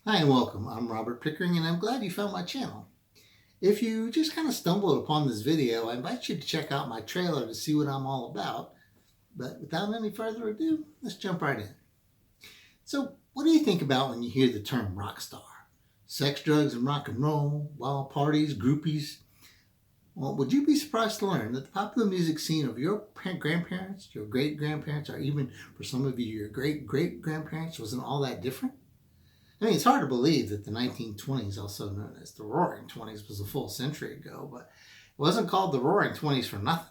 Hi and welcome. I'm Robert Pickering and I'm glad you found my channel. If you just kind of stumbled upon this video, I invite you to check out my trailer to see what I'm all about. But without any further ado, let's jump right in. So, what do you think about when you hear the term rock star? Sex, drugs, and rock and roll, wild parties, groupies? Well, would you be surprised to learn that the popular music scene of your grandparents, your great grandparents, or even for some of you, your great great grandparents wasn't all that different? I mean, it's hard to believe that the 1920s, also known as the Roaring Twenties, was a full century ago, but it wasn't called the Roaring Twenties for nothing.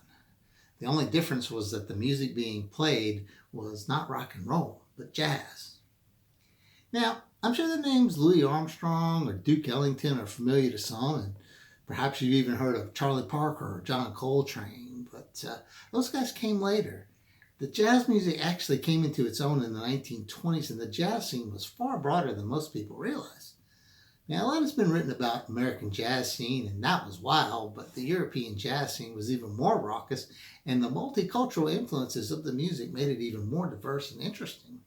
The only difference was that the music being played was not rock and roll, but jazz. Now, I'm sure the names Louis Armstrong or Duke Ellington are familiar to some, and perhaps you've even heard of Charlie Parker or John Coltrane, but those guys came later. The jazz music actually came into its own in the 1920s, and the jazz scene was far broader than most people realize. Now, a lot has been written about American jazz scene, and that was wild, but the European jazz scene was even more raucous, and the multicultural influences of the music made it even more diverse and interesting.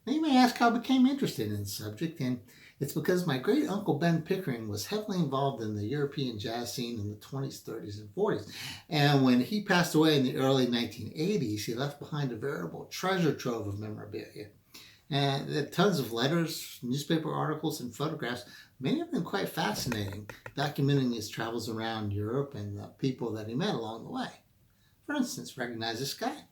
Now, you may ask how I became interested in the subject, and it's because my great uncle Ben Pickering was heavily involved in the European jazz scene in the 20s, 30s, and 40s. And when he passed away in the early 1980s, he left behind a veritable treasure trove of memorabilia. And there are tons of letters, newspaper articles, and photographs, many of them quite fascinating, documenting his travels around Europe and the people that he met along the way. For instance, recognize this guy?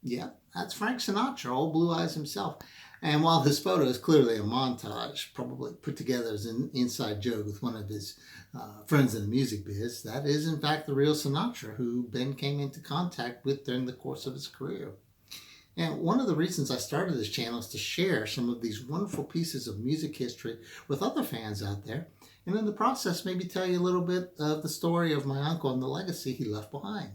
Yeah, that's Frank Sinatra, old Blue Eyes himself. And while this photo is clearly a montage, probably put together as an inside joke with one of his friends in the music biz, that is in fact the real Sinatra who Ben came into contact with during the course of his career. And one of the reasons I started this channel is to share some of these wonderful pieces of music history with other fans out there, and in the process maybe tell you a little bit of the story of my uncle and the legacy he left behind.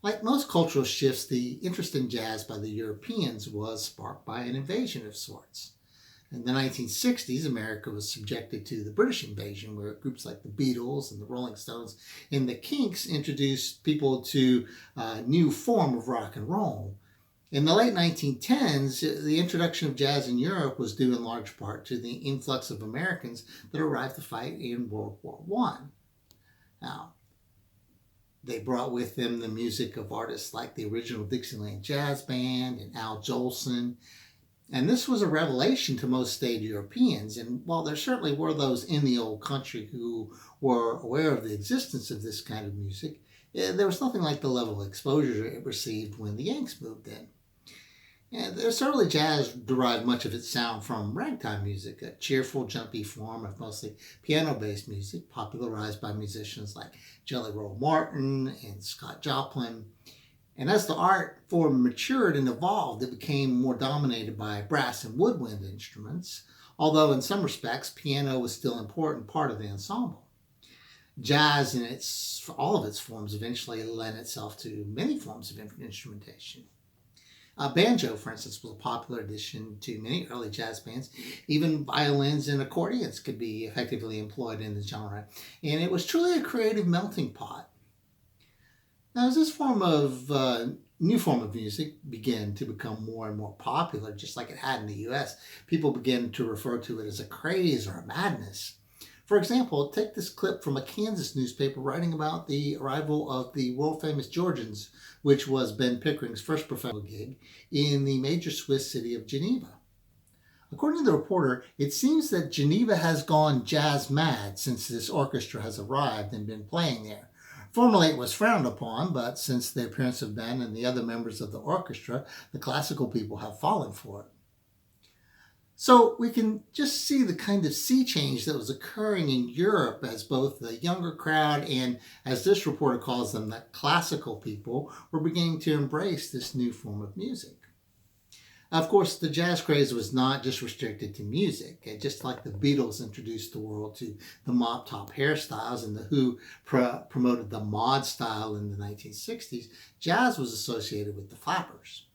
Like most cultural shifts, the interest in jazz by the Europeans was sparked by an invasion of sorts. In the 1960s, America was subjected to the British invasion, where groups like the Beatles and the Rolling Stones and the Kinks introduced people to a new form of rock and roll. In the late 1910s, the introduction of jazz in Europe was due in large part to the influx of Americans that arrived to fight in World War One. Now, they brought with them the music of artists like the original Dixieland Jazz Band and Al Jolson. And this was a revelation to most staid Europeans. And while there certainly were those in the old country who were aware of the existence of this kind of music, there was nothing like the level of exposure it received when the Yanks moved in. And this early jazz derived much of its sound from ragtime music, a cheerful, jumpy form of mostly piano-based music, popularized by musicians like Jelly Roll Morton and Scott Joplin. And as the art form matured and evolved, it became more dominated by brass and woodwind instruments, although in some respects, piano was still an important part of the ensemble. Jazz in all of its forms eventually lent itself to many forms of instrumentation. Banjo, for instance, was a popular addition to many early jazz bands. Even violins and accordions could be effectively employed in the genre, and it was truly a creative melting pot. Now, as this new form of music began to become more and more popular, just like it had in the U.S., people began to refer to it as a craze or a madness. For example, take this clip from a Kansas newspaper writing about the arrival of the world-famous Georgians, which was Ben Pickering's first professional gig, in the major Swiss city of Geneva. According to the reporter, it seems that Geneva has gone jazz mad since this orchestra has arrived and been playing there. Formerly it was frowned upon, but since the appearance of Ben and the other members of the orchestra, the classical people have fallen for it. So we can just see the kind of sea change that was occurring in Europe as both the younger crowd and, as this reporter calls them, the classical people were beginning to embrace this new form of music. Of course, the jazz craze was not just restricted to music. Just like the Beatles introduced the world to the mop-top hairstyles and the Who promoted the mod style in the 1960s, jazz was associated with the flappers.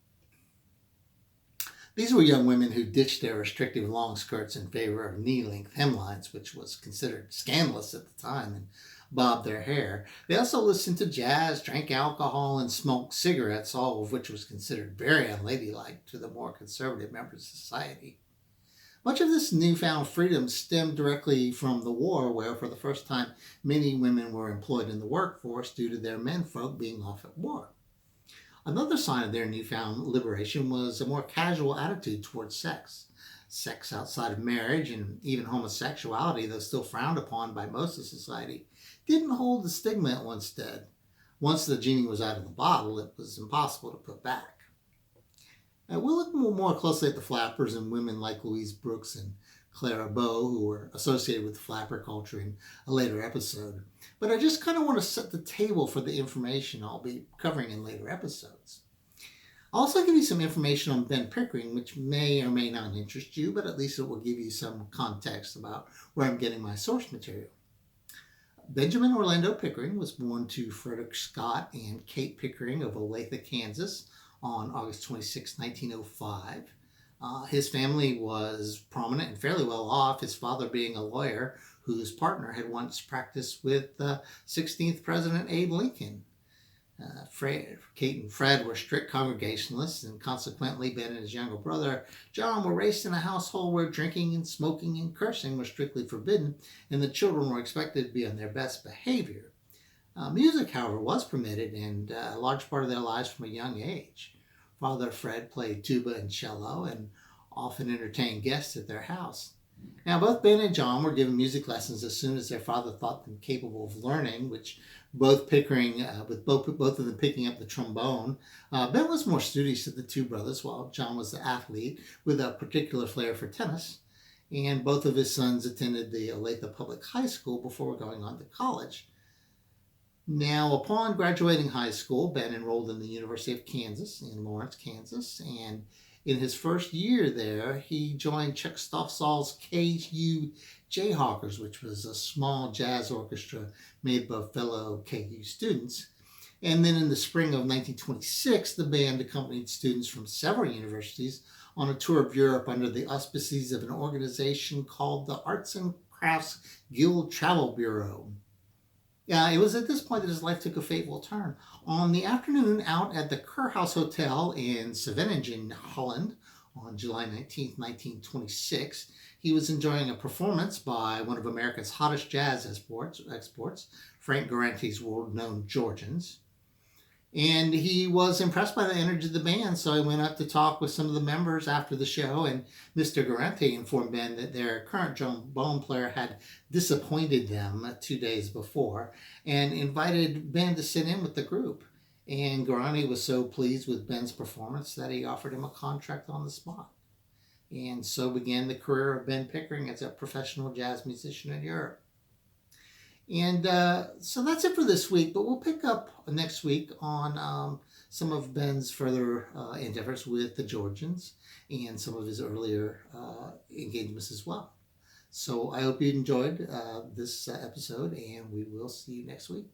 These were young women who ditched their restrictive long skirts in favor of knee-length hemlines, which was considered scandalous at the time. And bob their hair. They also listened to jazz, drank alcohol, and smoked cigarettes, all of which was considered very unladylike to the more conservative members of society. Much of this newfound freedom stemmed directly from the war, where for the first time many women were employed in the workforce due to their menfolk being off at war. Another sign of their newfound liberation was a more casual attitude towards sex. Sex outside of marriage and even homosexuality, though still frowned upon by most of society, didn't hold the stigma it once did. Once the genie was out of the bottle, it was impossible to put back. We'll look more closely at the flappers and women like Louise Brooks and Clara Bow, who were associated with the flapper culture in a later episode. But I just kind of want to set the table for the information I'll be covering in later episodes. I'll also give you some information on Ben Pickering, which may or may not interest you, but at least it will give you some context about where I'm getting my source material. Benjamin Orlando Pickering was born to Frederick Scott and Kate Pickering of Olathe, Kansas, on August 26, 1905. His family was prominent and fairly well off, his father being a lawyer whose partner had once practiced with 16th President Abe Lincoln. Kate and Fred were strict Congregationalists, and consequently Ben and his younger brother John were raised in a household where drinking and smoking and cursing were strictly forbidden, and the children were expected to be on their best behavior. Music, however, was permitted, and a large part of their lives from a young age. Father Fred played tuba and cello and often entertained guests at their house. Now, both Ben and John were given music lessons as soon as their father thought them capable of learning, which both Pickering, with both of them picking up the trombone. Ben was more studious of the two brothers, while John was the athlete with a particular flair for tennis. And both of his sons attended the Olathe Public High School before going on to college. Now, upon graduating high school, Ben enrolled in the University of Kansas in Lawrence, Kansas, and in his first year there, he joined Chuck Stoffsal's KU Jayhawkers, which was a small jazz orchestra made up of fellow KU students. And then in the spring of 1926, the band accompanied students from several universities on a tour of Europe under the auspices of an organization called the Arts and Crafts Guild Travel Bureau. It was at this point that his life took a fateful turn. On the afternoon out at the Kurhaus Hotel in Scheveningen, Holland, on July 19, 1926, he was enjoying a performance by one of America's hottest jazz exports, Frank Garante's world-known Georgians. And he was impressed by the energy of the band, so he went up to talk with some of the members after the show, and Mr. Garante informed Ben that their current trombone player had disappointed them 2 days before and invited Ben to sit in with the group. And Garante was so pleased with Ben's performance that he offered him a contract on the spot. And so began the career of Ben Pickering as a professional jazz musician in Europe. And so that's it for this week, but we'll pick up next week on some of Ben's further endeavors with the Georgians and some of his earlier engagements as well. So I hope you enjoyed this episode, and we will see you next week.